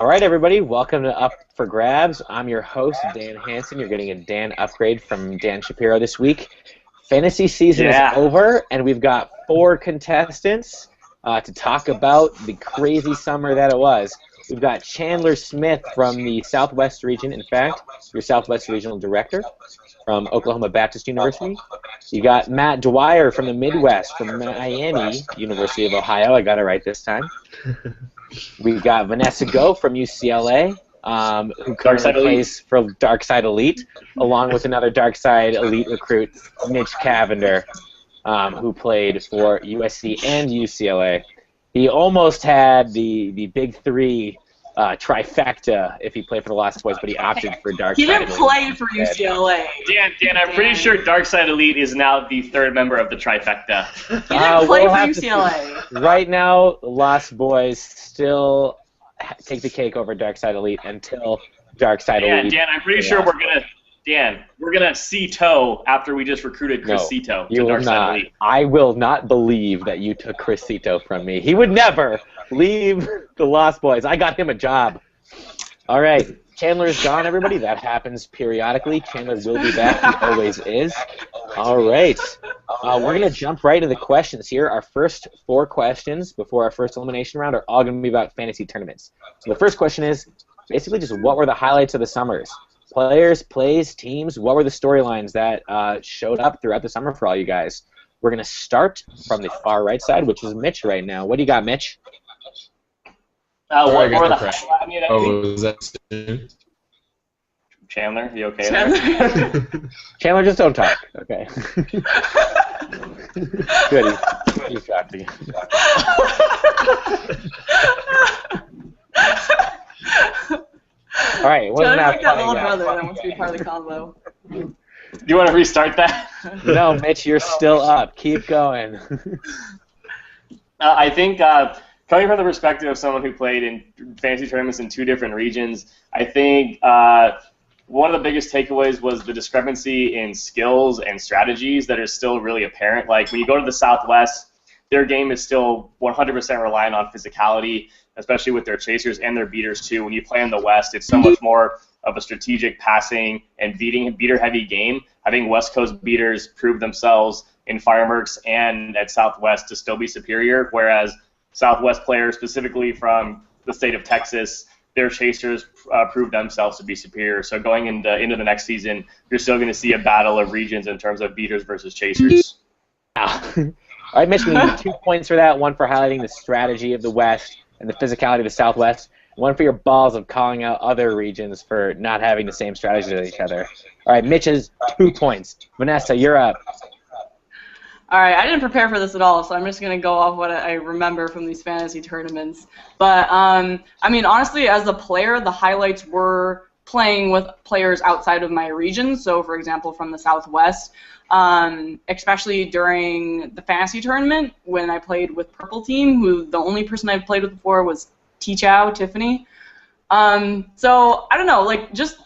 All right, everybody, welcome to Up for Grabs. I'm your host, Dan Hansen. You're getting a Dan upgrade from Dan Shapiro this week. Fantasy season is over, and we've got 4 contestants to talk about the crazy summer that it was. We've got Chandler Smith from the Southwest region, in fact, your Southwest Regional Director from Oklahoma Baptist University. You got Matt Dwyer from the Midwest, from Miami, University of Ohio. I got it right this time. We've got Vanessa Goh from UCLA, who currently plays for Darkside Elite, along with another Darkside Elite recruit, Mitch Cavender, who played for USC and UCLA. He almost had the big 3 trifecta if he played for the Lost Boys, but he opted for Darkside Elite. He didn't play for UCLA. Dan, I'm pretty sure Darkside Elite is now the 3rd member of the trifecta. He didn't play for UCLA. Right now, Lost Boys still take the cake over Darkside Elite until Darkside Elite. Dan, I'm pretty sure we're gonna see Toe after we just recruited Chris Cito to Darkside Elite. I will not believe that you took Chris Cito from me. He would never leave the Lost Boys. I got him a job. All right, Chandler's gone, everybody. That happens periodically. Chandler will be back. He always is. All right. We're going to jump right into the questions here. Our first 4 questions before our first elimination round are all going to be about fantasy tournaments. So the first question is basically just what were the highlights of the summers? Players, plays, teams, what were the storylines that showed up throughout the summer for all you guys? We're going to start from the far right side, which is Mitch right now. What do you got, Mitch? What were the was that Chandler, you okay there? Chandler, just don't talk. Okay. Good. He's distracting. All right. Chandler's like that little brother that wants to be part of the combo. Do you want to restart that? No, Mitch, you're still up. Keep going. I think coming from the perspective of someone who played in fantasy tournaments in 2 different regions, I think one of the biggest takeaways was the discrepancy in skills and strategies that are still really apparent. Like when you go to the Southwest, their game is still 100% reliant on physicality, especially with their chasers and their beaters too. When you play in the West, it's so much more of a strategic passing and beater-heavy game. I think West Coast beaters proved themselves in Fireworks and at Southwest to still be superior, whereas Southwest players, specifically from the state of Texas, their chasers proved themselves to be superior. So going into the next season, you're still going to see a battle of regions in terms of beaters versus chasers. All right, Mitch, we need 2 points for that. 1 for highlighting the strategy of the West and the physicality of the Southwest. 1 for your balls of calling out other regions for not having the same strategy as each other. All right, Mitch has 2 points. Vanessa, you're up. All right, I didn't prepare for this at all, so I'm just going to go off what I remember from these fantasy tournaments. But, I mean, honestly, as a player, the highlights were playing with players outside of my region, so, for example, from the Southwest, especially during the fantasy tournament when I played with Purple Team, who the only person I've played with before was Tiffany. So, I don't know, just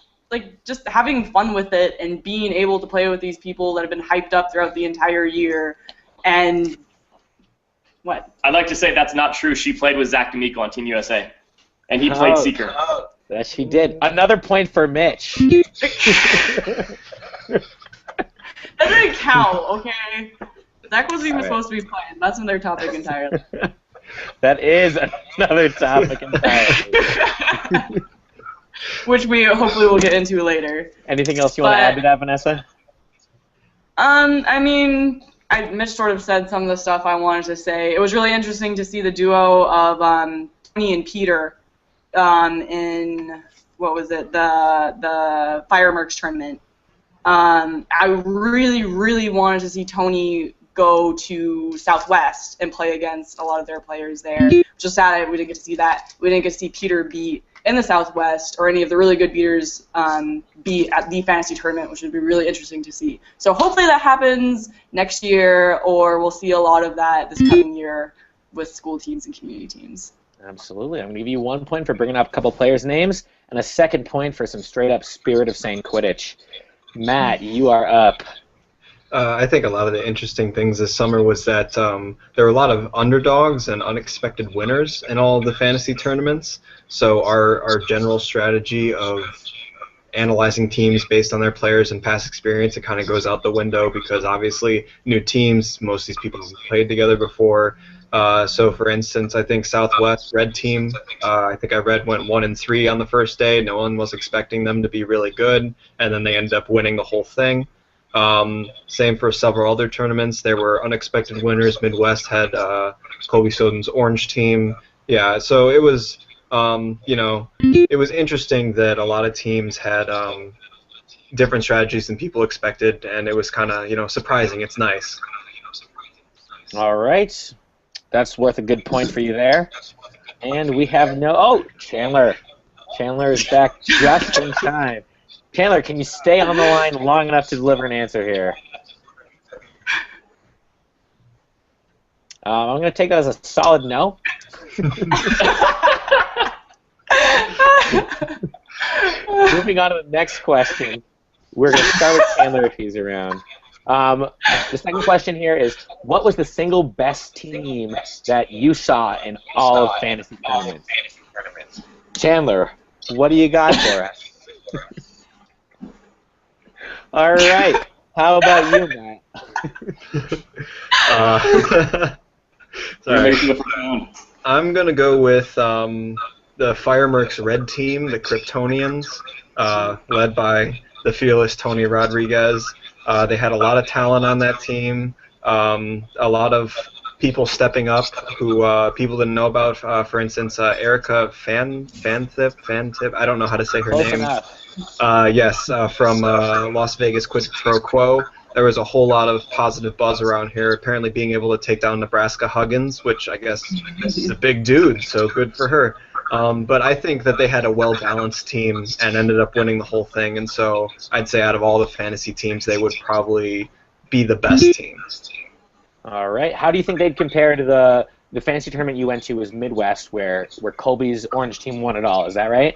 having fun with it and being able to play with these people that have been hyped up throughout the entire year. And what? I'd like to say that's not true. She played with Zach D'Amico on Team USA, and he played Seeker. That she did. Another point for Mitch. That didn't count, okay? Zach wasn't even supposed to be playing. That's another topic entirely. That is another topic entirely. Which we hopefully will get into later. Anything else you want to add to that, Vanessa? I mean, Mitch sort of said some of the stuff I wanted to say. It was really interesting to see the duo of Tony and Peter in, what was it, the Fireworks tournament. I really, really wanted to see Tony go to Southwest and play against a lot of their players there. Just sad we didn't get to see that. We didn't get to see Peter beat in the Southwest or any of the really good beaters beat at the fantasy tournament, which would be really interesting to see. So hopefully that happens next year, or we'll see a lot of that this coming year with school teams and community teams. Absolutely. I'm going to give you 1 point for bringing up a couple players' names and a 2nd point for some straight-up spirit of saying Quidditch. Matt, you are up. I think a lot of the interesting things this summer was that there were a lot of underdogs and unexpected winners in all of the fantasy tournaments. So our general strategy of analyzing teams based on their players and past experience, it kind of goes out the window because obviously new teams, most of these people have played together before. So for instance, I think Southwest Red Team, I think I read went 1-3 on the first day. No one was expecting them to be really good, and then they ended up winning the whole thing. Same for several other tournaments. There were unexpected winners. Midwest had Colby Soden's Orange Team. Yeah, so it was, it was interesting that a lot of teams had different strategies than people expected, and it was kind of, surprising. It's nice. All right. That's worth a good point for you there. And we have oh, Chandler. Chandler is back just in time. Chandler, can you stay on the line long enough to deliver an answer here? I'm going to take that as a solid no. Moving on to the next question. We're going to start with Chandler if he's around. The second question here is, what was the single best team that you saw in all of fantasy tournaments? Chandler, what do you got for us? All right. How about you, Matt? Sorry. I'm going to go with the Firemercs Red Team, the Kryptonians, led by the fearless Tony Rodriguez. They had a lot of talent on that team, a lot of people stepping up who people didn't know about. For instance, Erica Fantip, I don't know how to say her name. Yes, from Las Vegas Quid Pro Quo. There was a whole lot of positive buzz around here, apparently being able to take down Nebraska Huggins, which I guess is a big dude, so good for her. But I think that they had a well-balanced team and ended up winning the whole thing, and so I'd say out of all the fantasy teams, they would probably be the best team. All right. How do you think they'd compare to the fantasy tournament you went to was Midwest, where Colby's Orange Team won it all? Is that right?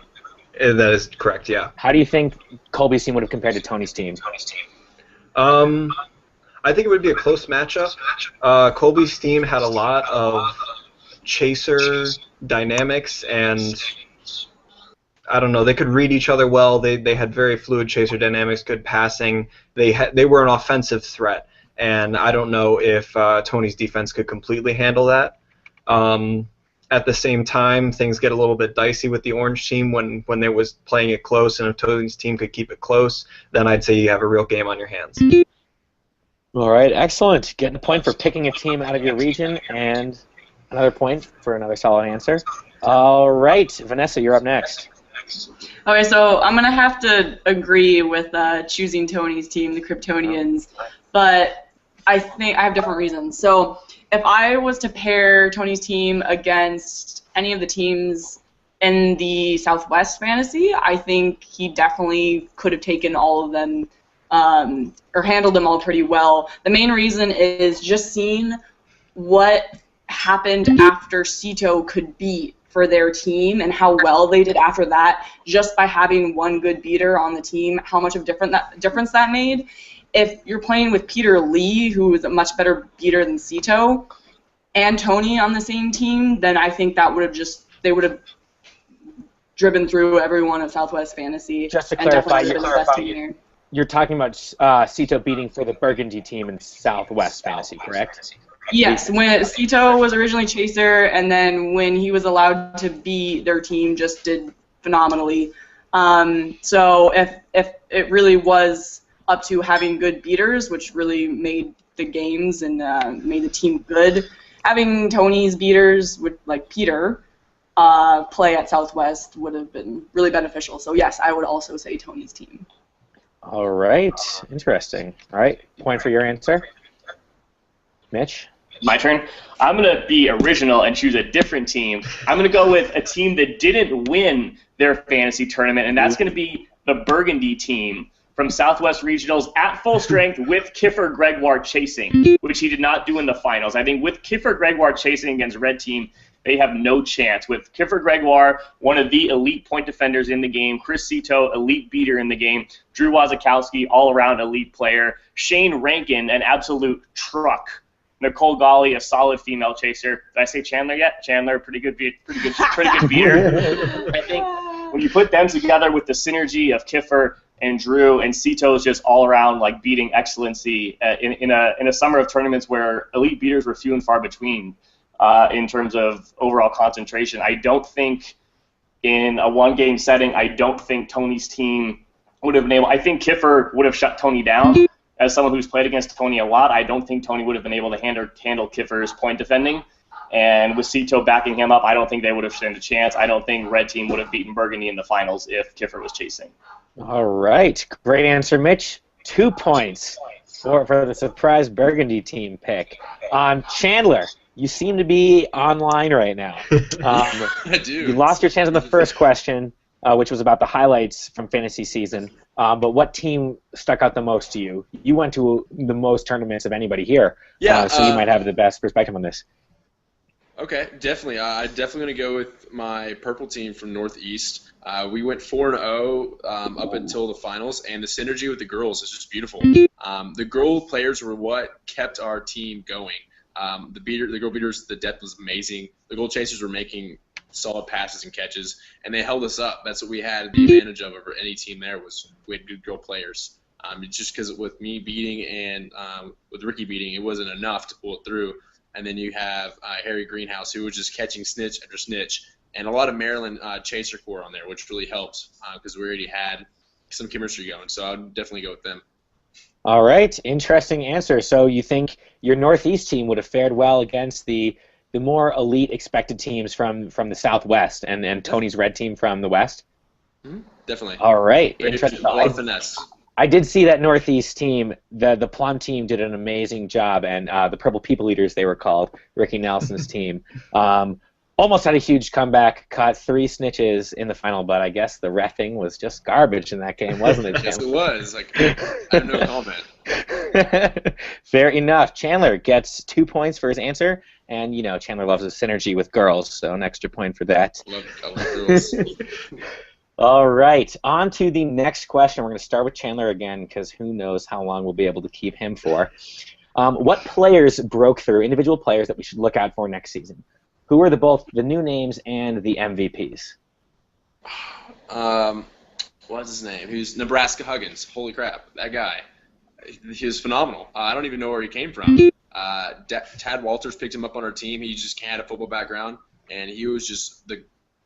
That is correct, yeah. How do you think Colby's team would have compared to Tony's team? I think it would be a close matchup. Colby's team had a lot of chaser dynamics, and I don't know, they could read each other well. They had very fluid chaser dynamics, good passing. They were an offensive threat, and I don't know if Tony's defense could completely handle that. At the same time, things get a little bit dicey with the Orange team when they was playing it close, and if Tony's team could keep it close, then I'd say you have a real game on your hands. All right, excellent. Getting a point for picking a team out of your region, and another point for another solid answer. All right, Vanessa, you're up next. Okay, so I'm going to have to agree with choosing Tony's team, the Kryptonians, but I think I have different reasons. So if I was to pair Tony's team against any of the teams in the Southwest Fantasy, I think he definitely could have taken all of them or handled them all pretty well. The main reason is just seeing what happened after Cito could beat for their team and how well they did after that, just by having one good beater on the team, how much of difference that made. If you're playing with Peter Lee, who is a much better beater than Cito, and Tony on the same team, then I think that they would have driven through everyone of Southwest Fantasy. Just to clarify, you're talking about Cito beating for the Burgundy team in Southwest Fantasy, correct? Yes, when Cito was originally Chaser, and then when he was allowed to be their team, just did phenomenally. So if it really was up to having good beaters, which really made the games and made the team good, having Tony's beaters, like Peter, play at Southwest would have been really beneficial. So yes, I would also say Tony's team. All right, interesting. All right, point for your answer. Mitch? My turn. I'm going to be original and choose a different team. I'm going to go with a team that didn't win their fantasy tournament, and that's going to be the Burgundy team from Southwest Regionals at full strength with Kiffer Gregoire chasing, which he did not do in the finals. I think with Kiffer Gregoire chasing against Red Team, they have no chance. With Kiefer Gregoire, one of the elite point defenders in the game, Chris Cito, elite beater in the game, Drew Wazakowski, all-around elite player, Shane Rankin, an absolute truck, Nicole Golly, a solid female chaser. Did I say Chandler yet? Chandler, pretty good beater. I think when you put them together with the synergy of Kiefer and Drew and Cito's just all around like beating excellency in a summer of tournaments where elite beaters were few and far between in terms of overall concentration. I don't think in a one-game setting, I don't think Tony's team would have been able. I think Kiefer would have shut Tony down. As someone who's played against Tony a lot, I don't think Tony would have been able to handle Kiefer's point defending. And with Cito backing him up, I don't think they would have stood a chance. I don't think Red Team would have beaten Burgundy in the finals if Kiefer was chasing. All right. Great answer, Mitch. 2 points for the surprise Burgundy team pick. Chandler, you seem to be online right now. I do. You lost your chance on the first question, which was about the highlights from fantasy season. But what team stuck out the most to you? You went to the most tournaments of anybody here. Yeah. So you might have the best perspective on this. Okay, definitely. I'm definitely going to go with my purple team from Northeast. We went 4-0 up until the finals, and the synergy with the girls is just beautiful. The girl players were what kept our team going. The girl beaters, the depth was amazing. The goal chasers were making solid passes and catches, and they held us up. That's what we had the advantage of over any team there was we had good girl players. It's just because with me beating and with Ricky beating, it wasn't enough to pull it through. And then you have Harry Greenhouse, who was just catching snitch after snitch, and a lot of Maryland chaser core on there, which really helped because we already had some chemistry going. So I would definitely go with them. All right, interesting answer. So you think your Northeast team would have fared well against the more elite expected teams from the Southwest and Tony's Red Team from the West? Mm-hmm. Definitely. All right, interesting. A lot of finesse. I did see that Northeast team. The Plum team did an amazing job, and the Purple People Eaters, they were called, Ricky Nelson's team, almost had a huge comeback, caught 3 snitches in the final, but I guess the reffing was just garbage in that game, wasn't it, Chandler? Yes, it was. I have no comment. Fair enough. Chandler gets 2 points for his answer, and, Chandler loves his synergy with girls, so an extra point for that. I love girls. All right, on to the next question. We're going to start with Chandler again because who knows how long we'll be able to keep him for. What players broke through, individual players that we should look out for next season? Who are both the new names and the MVPs? What's his name? Who's Nebraska Huggins. Holy crap, that guy. He was phenomenal. I don't even know where he came from. Tad Walters picked him up on our team. He just had a football background, and he was just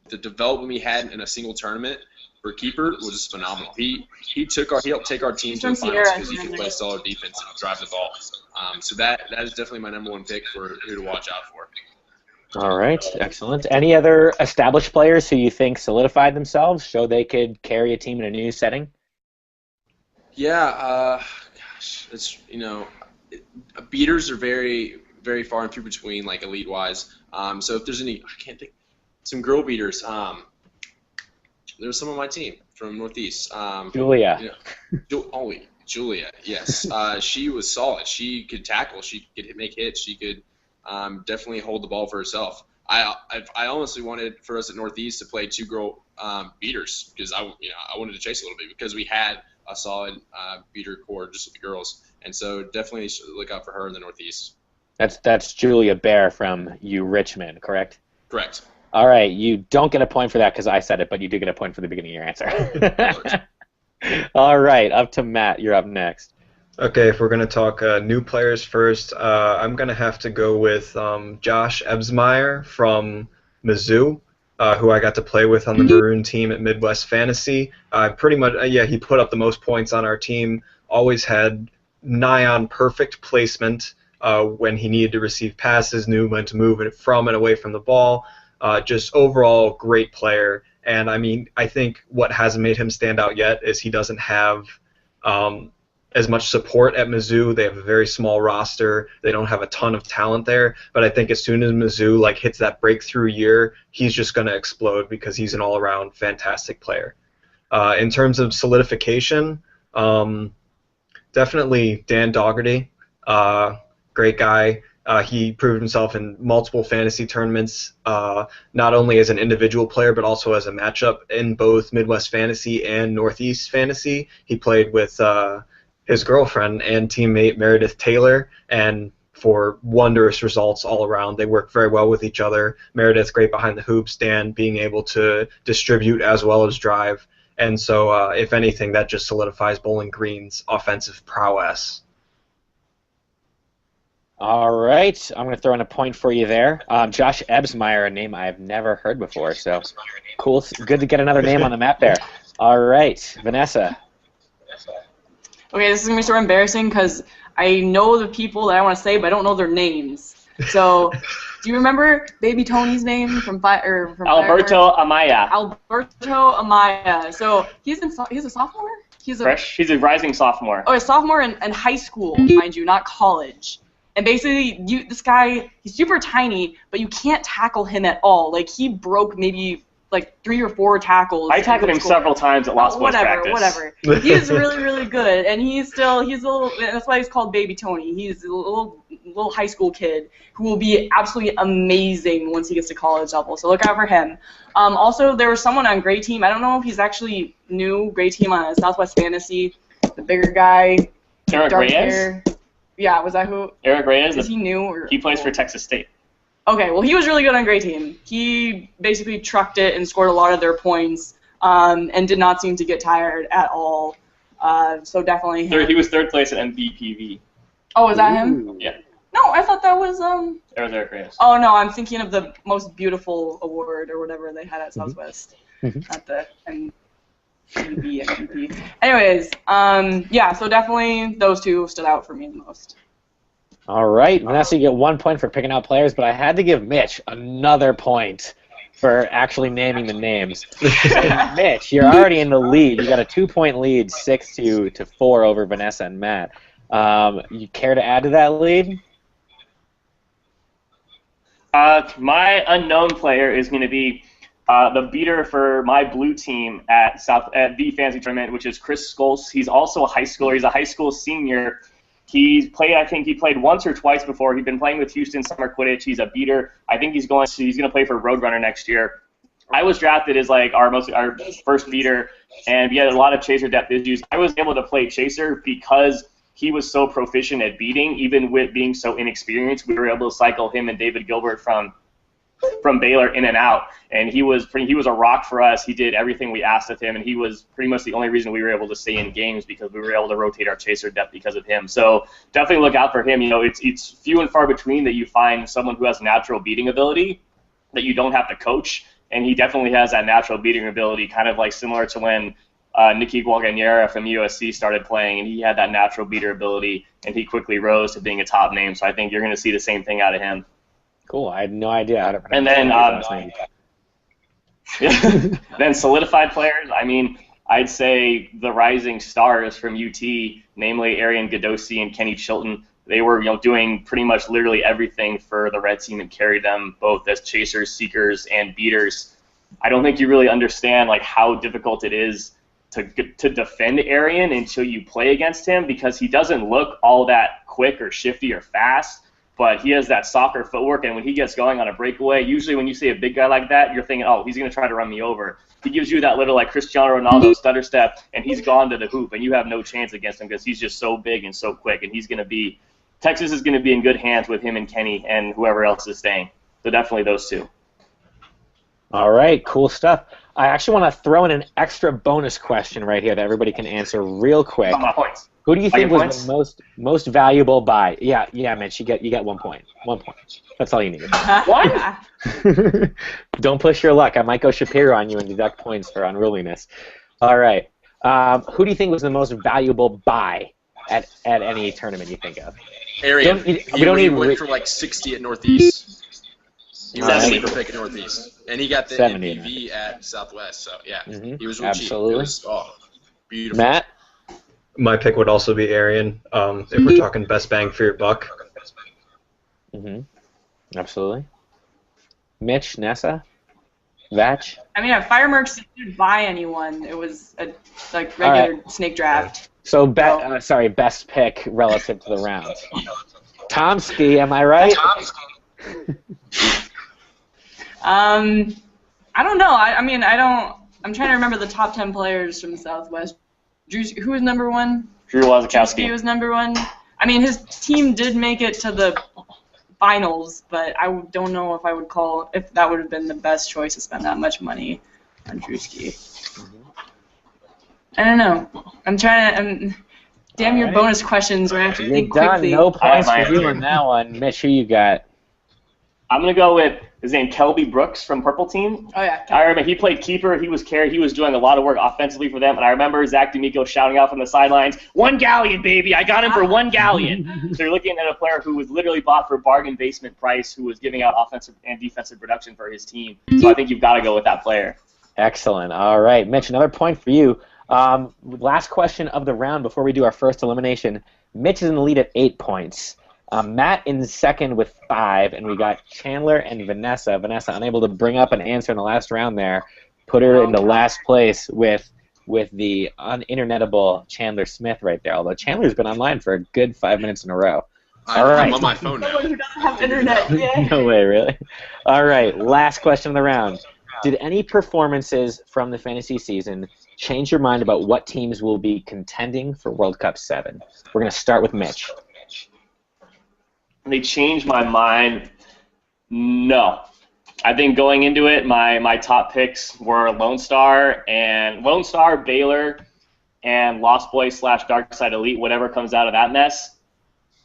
the development we had in a single tournament for keeper was just phenomenal. He helped take our team to the finals because he could play solid defense and drive the ball. So that is definitely my number one pick for who to watch out for. All right, excellent. Any other established players who you think solidified themselves, show they could carry a team in a new setting? Yeah, it's beaters are very, very far and few between, like elite wise. So if there's any, I can't think. Some girl beaters. There was some on my team from Northeast. Julia. Julia, yes. She was solid. She could tackle. She could make hits. She could definitely hold the ball for herself. I honestly wanted for us at Northeast to play 2 girl beaters because I wanted to chase a little bit because we had a solid beater core just with the girls, and so definitely look out for her in the Northeast. That's Julia Bear from Richmond, correct? Correct. All right, you don't get a point for that because I said it, but you do get a point for the beginning of your answer. All right, up to Matt. You're up next. Okay, if we're going to talk new players first, I'm going to have to go with Josh Ebsmeyer from Mizzou, who I got to play with on the Maroon team at Midwest Fantasy. Pretty much, he put up the most points on our team, always had nigh on perfect placement when he needed to receive passes, knew when to move it from and away from the ball. Just overall great player, and I think what hasn't made him stand out yet is he doesn't have as much support at Mizzou. They have a very small roster. They don't have a ton of talent there, but I think as soon as Mizzou hits that breakthrough year, he's just going to explode because he's an all-around fantastic player. In terms of solidification, definitely Dan Dougherty, great guy. He proved himself in multiple fantasy tournaments, not only as an individual player but also as a matchup in both Midwest Fantasy and Northeast Fantasy. He played with his girlfriend and teammate Meredith Taylor, and for wondrous results all around. They work very well with each other. Meredith great behind the hoops, Dan being able to distribute as well as drive. And so, if anything, that just solidifies Bowling Green's offensive prowess. All right, I'm going to throw in a point for you there. Josh Ebsmeyer, a name I've never heard before, so cool. Good to get another name on the map there. All right, Vanessa. Okay, this is going to be sort of embarrassing because I know the people that I want to say, but I don't know their names. So, do you remember Baby Tony's name from Alberto Amaya. Alberto Amaya. So, he's a sophomore? He's a rising sophomore. Oh, a sophomore in high school, mind you, not college. And basically, this guy, he's super tiny, but you can't tackle him at all. Like, he broke maybe, 3 or 4 tackles. I tackled him several times at Lost Boys practice. Whatever. He's really, really good. And he's a little, that's why he's called Baby Tony. He's a little high school kid who will be absolutely amazing once he gets to college level. So look out for him. Also, there was someone on Gray Team. I don't know if he's actually new. Gray Team on Southwest Fantasy. The bigger guy. Eric dark Reyes? Hair. Yeah, was that who? Eric Reyes? Is he new? Or he plays for Texas State. Okay, well, he was really good on Gray Team. He basically trucked it and scored a lot of their points and did not seem to get tired at all. So definitely him. He was 3rd place at MVPV. Oh, was that him? Yeah. No, I thought that was... That was Eric Reyes. Oh, no, I'm thinking of the Most Beautiful Award or whatever they had at Southwest. Not the MVP. Anyways, yeah, so definitely those two stood out for me the most. All right, Vanessa, you get 1 point for picking out players, but I had to give Mitch another point for actually naming the names. So, Mitch, you're already in the lead. You got a 2-point lead, 6-4 over Vanessa and Matt. You care to add to that lead? My unknown player is going to be the beater for my blue team at the Fantasy Tournament, which is Chris Scholes. He's also a high schooler. He's a high school senior. I think he played once or twice before. He's been playing with Houston Summer Quidditch. He's a beater. I think he's going to play for Roadrunner next year. I was drafted as our first beater, and we had a lot of chaser depth issues. I was able to play chaser because he was so proficient at beating, even with being so inexperienced. We were able to cycle him and David Gilbert from Baylor in and out, and he was a rock for us. He did everything we asked of him, and he was pretty much the only reason we were able to stay in games because we were able to rotate our chaser depth because of him. So definitely look out for him. You know, it's few and far between that you find someone who has natural beating ability that you don't have to coach, and he definitely has that natural beating ability, kind of like similar to when Nicky Guaganera from USC started playing, and he had that natural beater ability, and he quickly rose to being a top name. So I think you're going to see the same thing out of him. Cool. I had no idea how to pronounce And then, then solidified players. I mean, I'd say the rising stars from UT, namely Arian Godosi and Kenny Chilton. They were, doing pretty much literally everything for the red team and carried them both as chasers, seekers, and beaters. I don't think you really understand how difficult it is to defend Arian until you play against him, because he doesn't look all that quick or shifty or fast. But he has that soccer footwork, and when he gets going on a breakaway, usually when you see a big guy like that, you're thinking, oh, he's going to try to run me over. He gives you that little Cristiano Ronaldo stutter step, and he's gone to the hoop, and you have no chance against him because he's just so big and so quick, and Texas is going to be in good hands with him and Kenny and whoever else is staying. So definitely those two. All right, cool stuff. I actually want to throw in an extra bonus question right here that everybody can answer real quick. My points. Who do you think was the most valuable buy? Yeah, Mitch, you get 1 point. 1 point. That's all you need. What? Don't push your luck. I might go Shapiro on you and deduct points for unruliness. All right. Who do you think was the most valuable buy at any tournament you think of? Arian. He went for 60 at Northeast. He was a sleeper pick at Northeast, and he got the MVP at Southwest. So yeah, he was real cheap. It was beautiful. Matt. My pick would also be Arian, if we're talking best bang for your buck. Absolutely. Mitch, Nessa, Vatch? I mean, at Fireworks, you didn't buy anyone. It was a regular snake draft. So, best pick relative to the round. Tomsky, am I right? I don't know. I mean, I don't. I'm trying to remember the top 10 players from the Southwest. Who was number one? Drew Wazakowski. He was number one. I mean, his team did make it to the finals, but I don't know if that would have been the best choice to spend that much money on Drewski. I don't know. I'm trying to. Damn your bonus questions where I have to think quickly. No points for you on that one. Mitch, who you got? I'm going to go with his name, Kelby Brooks from Purple Team. Oh, yeah. I remember he played keeper. He was doing a lot of work offensively for them. And I remember Zach D'Amico shouting out from the sidelines, 1 galleon, baby. I got him for 1 galleon. So you're looking at a player who was literally bought for bargain basement price, who was giving out offensive and defensive production for his team. So I think you've got to go with that player. Excellent. All right, Mitch, another point for you. Last question of the round before we do our first elimination. Mitch is in the lead at 8 points. Matt in second with 5, and we got Chandler and Vanessa. Vanessa unable to bring up an answer in the last round there. Put her into last place with the uninternetable Chandler Smith right there, although Chandler's been online for a good 5 minutes in a row. I'm on my phone now. Someone who doesn't have internet. Yeah. No way, really? All right, last question of the round. Did any performances from the fantasy season change your mind about what teams will be contending for World Cup 7? We're going to start with Mitch. They changed my mind. No. I think going into it, my top picks were Lone Star, Baylor, and Lost Boys / Dark Side Elite, whatever comes out of that mess.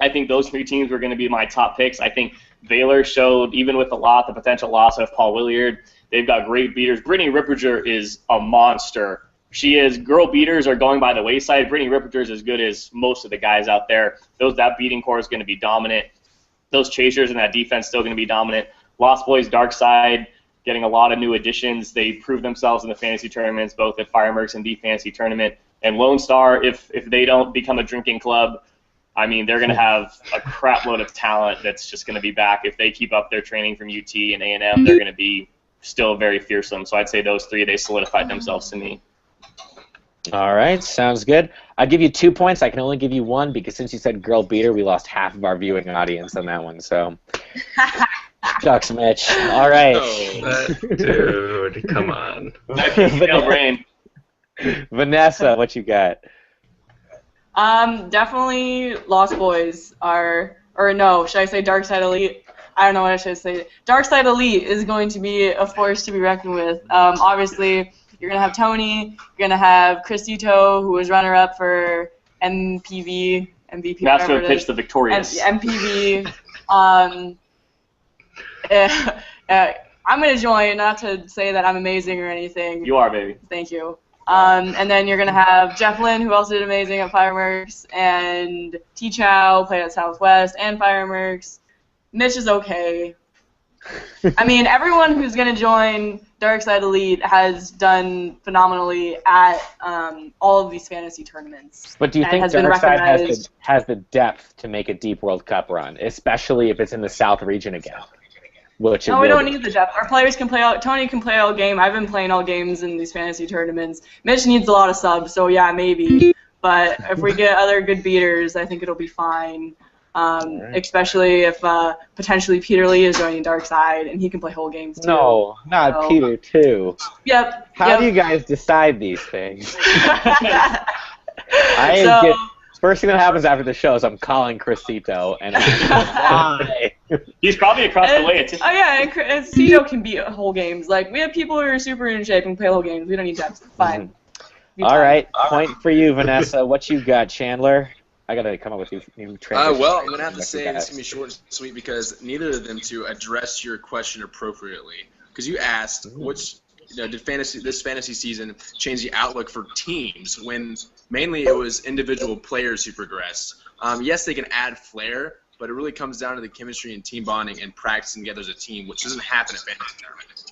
I think those 3 teams were going to be my top picks. I think Baylor showed, even with the potential loss of Paul Williard, they've got great beaters. Brittany Ripperger is a monster. She is. Girl beaters are going by the wayside. Brittany Ripperger is as good as most of the guys out there. That beating core is going to be dominant. Those chasers and that defense still going to be dominant. Lost Boys, Dark Side, getting a lot of new additions. They proved themselves in the fantasy tournaments, both at Fireworks and the fantasy tournament. And Lone Star, if they don't become a drinking club, I mean, they're going to have a crap load of talent that's just going to be back. If they keep up their training from UT and A&M, they're going to be still very fearsome. So I'd say those 3, they solidified themselves to me. All right, sounds good. I'll give you 2 points. I can only give you 1 because since you said girl beater, we lost half of our viewing audience on that one. So, shucks, Mitch. All right. Dude, come on. Vanessa, what you got? Definitely Lost Boys or no, should I say Dark Side Elite? I don't know what I should say. Dark Side Elite is going to be a force to be reckoned with. Obviously, you're going to have Tony. You're going to have Cristito, who was runner-up for MVP. Master of Pitch, the victorious. MPV. I'm going to join, not to say that I'm amazing or anything. You are, baby. Thank you. And then you're going to have Jeff Lynn, who also did amazing at Fireworks, and T. Chow played at Southwest and Fireworks. Mitch is okay. I mean, everyone who's going to join Dark Side Elite has done phenomenally at all of these fantasy tournaments. But do you think Dark Side has the depth to make a deep World Cup run, especially if it's in the South region again? No, we don't need the depth. Our players can play out. Tony can play all game. I've been playing all games in these fantasy tournaments. Mitch needs a lot of subs, so yeah, maybe. But if we get other good beaters, I think it'll be fine. Especially if potentially Peter Lee is joining Dark Side and he can play whole games too. No, not Peter too. Yep. How do you guys decide these things? First thing that happens after the show is I'm calling Cristito and why? He's probably across the way. Oh yeah, and Cristito can beat whole games. Like we have people who are super in shape and play whole games. We don't need depth. Fine. All right, point for you, Vanessa. What you got, Chandler? I gotta come up with new transitions. Well, I'm gonna have to say it's gonna be short and sweet because neither of them to address your question appropriately. Because you asked did this fantasy season change the outlook for teams when mainly it was individual players who progressed. Yes, they can add flair, but it really comes down to the chemistry and team bonding and practicing together as a team, which doesn't happen at fantasy tournaments.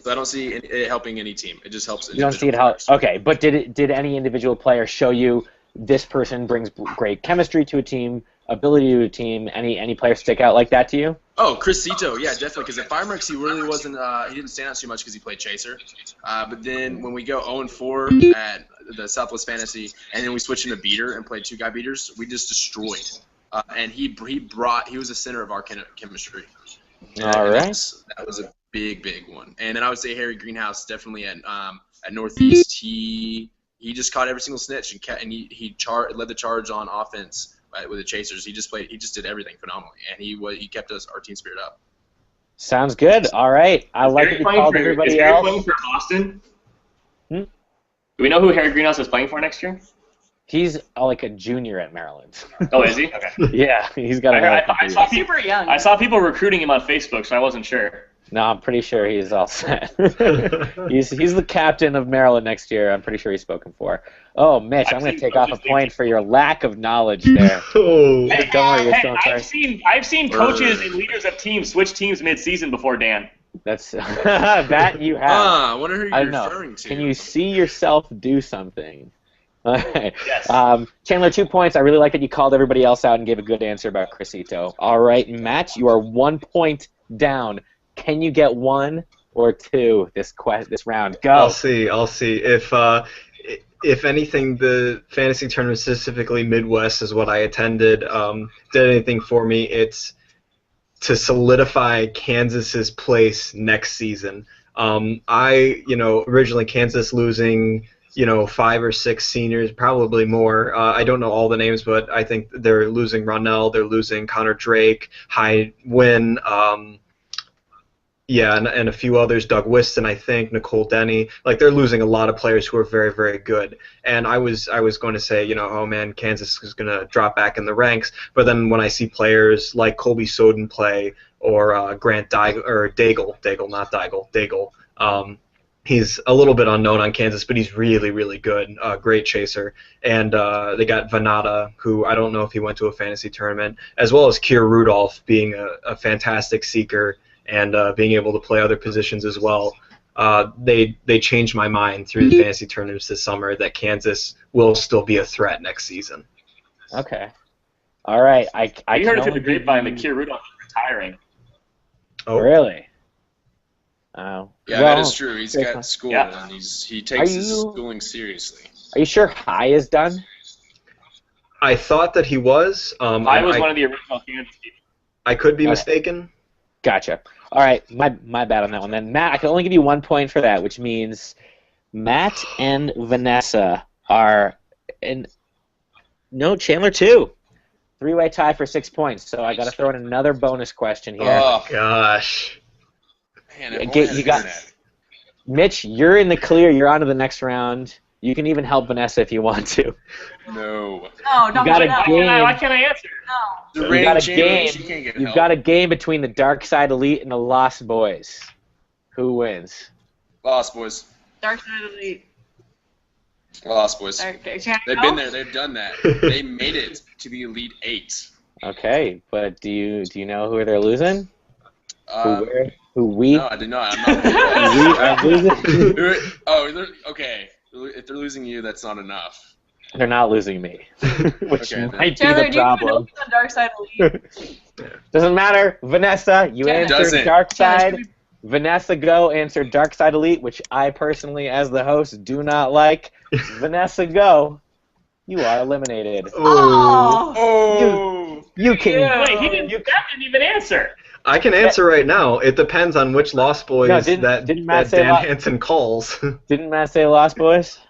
So I don't see it helping any team. It just helps. You don't see it help. Okay, but did any individual player show you this person brings great chemistry to a team, ability to a team? Any players stick out like that to you? Oh, Cristito, yeah, definitely. Because at Fireworks, he really wasn't. He didn't stand out too much because he played chaser. But then when we go 0-4 at the Southwest Fantasy, and then we switch into beater and play 2-guy beaters, we just destroyed and he was the center of our chemistry. All right. That was a big one. And then I would say Harry Greenhouse definitely at Northeast. He just caught every single snitch and he led the charge on offense with the chasers. He just did everything phenomenally, and he kept our team spirit up. Sounds good. All right. I like that you called everybody else. Is Harry playing for Boston? Hmm? Do we know who Harry Greenhouse is playing for next year? He's like a junior at Maryland. Oh, is he? Okay. Yeah, he's got I super young. I saw people recruiting him on Facebook, so I wasn't sure. No, I'm pretty sure he's all set. he's the captain of Maryland next year. I'm pretty sure he's spoken for. Oh, Mitch, I'm going to take off a point for your lack of knowledge there. Oh. I've seen coaches and leaders of teams switch teams mid-season before, Dan. That's that you have. I wonder who you're referring to. Can you see yourself do something? Yes. Chandler, 2 points. I really like that you called everybody else out and gave a good answer about Crisito. All right, Matt, you are 1 point down. Can you get 1 or 2 this round? Go. I'll see. If anything, the fantasy tournament, specifically Midwest, is what I attended. Did anything for me? It's to solidify Kansas's place next season. Originally Kansas losing, 5 or 6 seniors, probably more. I don't know all the names, but I think they're losing Ronell, they're losing Connor Drake, High Win, and a few others, Doug Whiston, I think, Nicole Denny. Like, they're losing a lot of players who are very, very good. And I was going to say, oh man, Kansas is going to drop back in the ranks. But then when I see players like Colby Soden play or Grant Daigle, he's a little bit unknown on Kansas, but he's really, really good. Great chaser. And they got Venata, who I don't know if he went to a fantasy tournament, as well as Keir Rudolph being a fantastic seeker and being able to play other positions as well. They changed my mind through the fantasy tournaments this summer that Kansas will still be a threat next season. Okay. All right. I heard it through the grapevine that Keir Rudolph is retiring. Oh, really? Oh. Yeah, that is true. He's got school, and he takes his schooling seriously. Are you sure High is done? I thought that he was. I was one of the original Kansas people. I could be mistaken. Gotcha. All right, my bad on that one. Then Matt, I can only give you 1 point for that, which means Matt and Vanessa are in. No, Chandler 2. 3-way tie for 6 points. So I got to throw in another bonus question here. Oh gosh. Man, you got Mitch. You're in the clear. You're on to the next round. You can even help Vanessa if you want to. No. No, don't. Why can't I answer? No. You've got a game. You've got a game between the Dark Side Elite and the Lost Boys. Who wins? Lost Boys. Dark Side Elite. Lost Boys. Okay, They've been there. They've done that. They made it to the Elite 8. Okay, but do you know who they're losing? Who we? No, I do not. I'm not. We are losing. Okay. If they're losing you, that's not enough. They're not losing me, which might Chandler, be the problem. do you know the Dark Side Elite? Doesn't matter. Vanessa, you answered Dark Side. Vanessa Goh answered Dark Side Elite, which I personally, as the host, do not like. Vanessa Goh, you are eliminated. Oh. You can. Wait, that didn't even answer. I can answer right now. It depends on which Lost Boys that Dan Hansen calls. Didn't Matt say Lost Boys?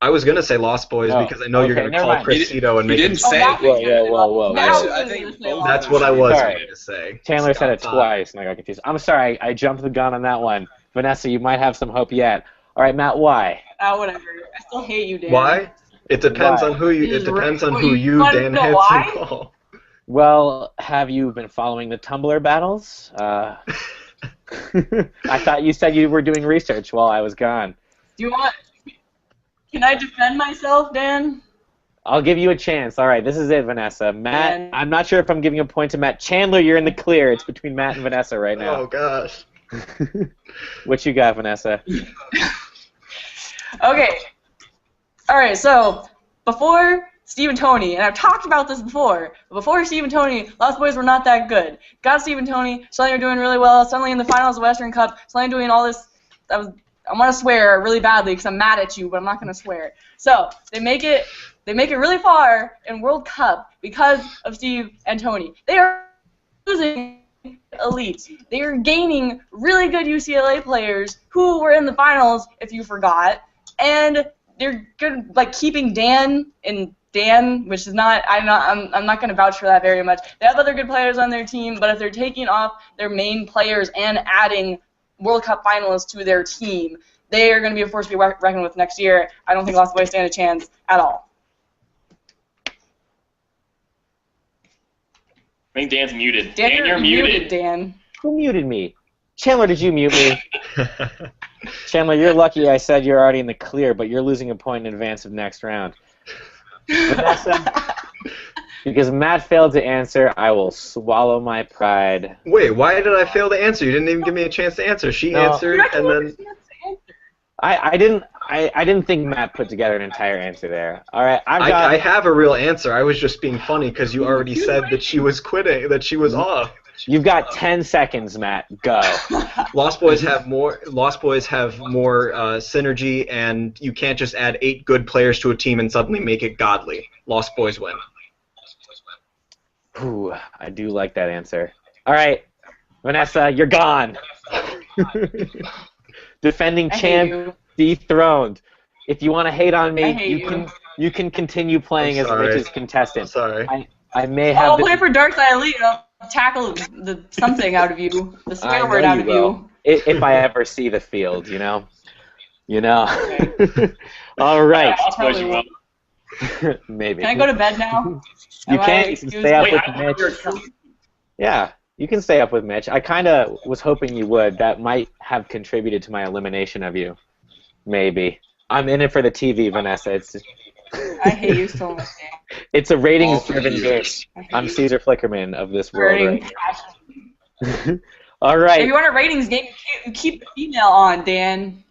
I was going to say Lost Boys because I know you're going to call Crisito and make him say it. Whoa. I think that's what I was going to say. Chandler said it twice, and I got confused. I'm sorry. I jumped the gun on that one. Vanessa, you might have some hope yet. All right, Matt, why? Whatever. I still hate you, Dan. Why? It depends on who you. It depends on who you, Dan Hansen, call. Well, have you been following the Tumblr battles? I thought you said you were doing research while I was gone. Do you want? Can I defend myself, Dan? I'll give you a chance. All right, this is it, Vanessa. Matt, I'm not sure if I'm giving a point to Matt. Chandler, you're in the clear. It's between Matt and Vanessa right now. Oh, gosh. What you got, Vanessa? Okay. All right, so before Steve and Tony, and I've talked about this before, but before Steve and Tony, Lost Boys were not that good. Got Steve and Tony, suddenly you're doing really well, suddenly in the finals of the Western Cup, suddenly doing all this. I want to swear really badly because I'm mad at you, but I'm not going to swear. So, they make it They make it really far in World Cup because of Steve and Tony. They are losing elites. They are gaining really good UCLA players who were in the finals, if you forgot, and they're good, like keeping Dan, which is not. I'm not going to vouch for that very much. They have other good players on their team, but if they're taking off their main players and adding World Cup finalists to their team, they are going to be a force to be reckoned with next year. I don't think Lost Boys stand a chance at all. I think Dan's muted. Dan, you're muted. Dan. Who muted me? Chandler, did you mute me? Chandler, you're lucky I said you're already in the clear, but you're losing a point in advance of next round. Vanessa, because Matt failed to answer, I will swallow my pride. Wait, why did I fail to answer? You didn't even give me a chance to answer. She answered, and then... I didn't think Matt put together an entire answer there. All right, I have a real answer. I was just being funny because you already said that she was quitting, that she was off. You've got 10 seconds, Matt. Go. Lost Boys have more synergy, and you can't just add 8 good players to a team and suddenly make it godly. Lost Boys win. Ooh, I do like that answer. All right, Vanessa, you're gone. Defending champ, dethroned. If you want to hate on me, you can continue playing as Mitch's contestant. Sorry. I may have. I'll play for Darkside Elite. I'll tackle something out of you, the swear word out of you. If I ever see the field, you know. Okay. All right. Maybe. Can I go to bed now? You can stay up with Mitch. Yeah, you can stay up with Mitch. I kind of was hoping you would. That might have contributed to my elimination of you. Maybe. I'm in it for the TV, Vanessa. I hate you so much. It's a ratings-driven game. I'm Caesar Flickerman of this world. Right? All right. If you want a ratings game, you keep the female on, Dan.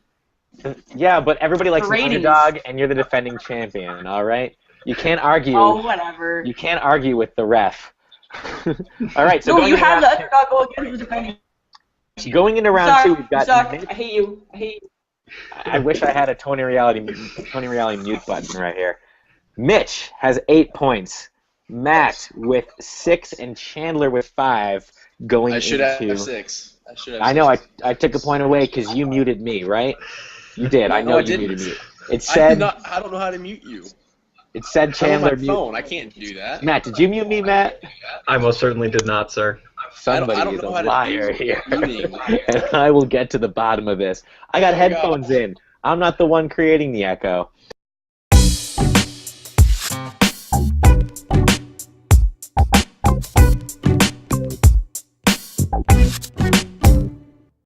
Yeah, but everybody likes an underdog, and you're the defending champion. All right. You can't argue. Oh, whatever. You can't argue with the ref. All right. So no, you have the underdog go against the defending. Going into round 2, we've got. I hate you. I hate you. I wish I had a Tony Reality mute button right here. Mitch has 8 points. Matt with 6 and Chandler with 5 going into... I should have 6. I know, I took a point away because you muted me, right? You did. I know you muted me. It said... I don't know how to mute you. It said Chandler I'm on my phone. I can't do that. Matt, did you mute me, Matt? I most certainly did not, sir. Somebody is a liar here. And I will get to the bottom of this. I got headphones in. I'm not the one creating the echo.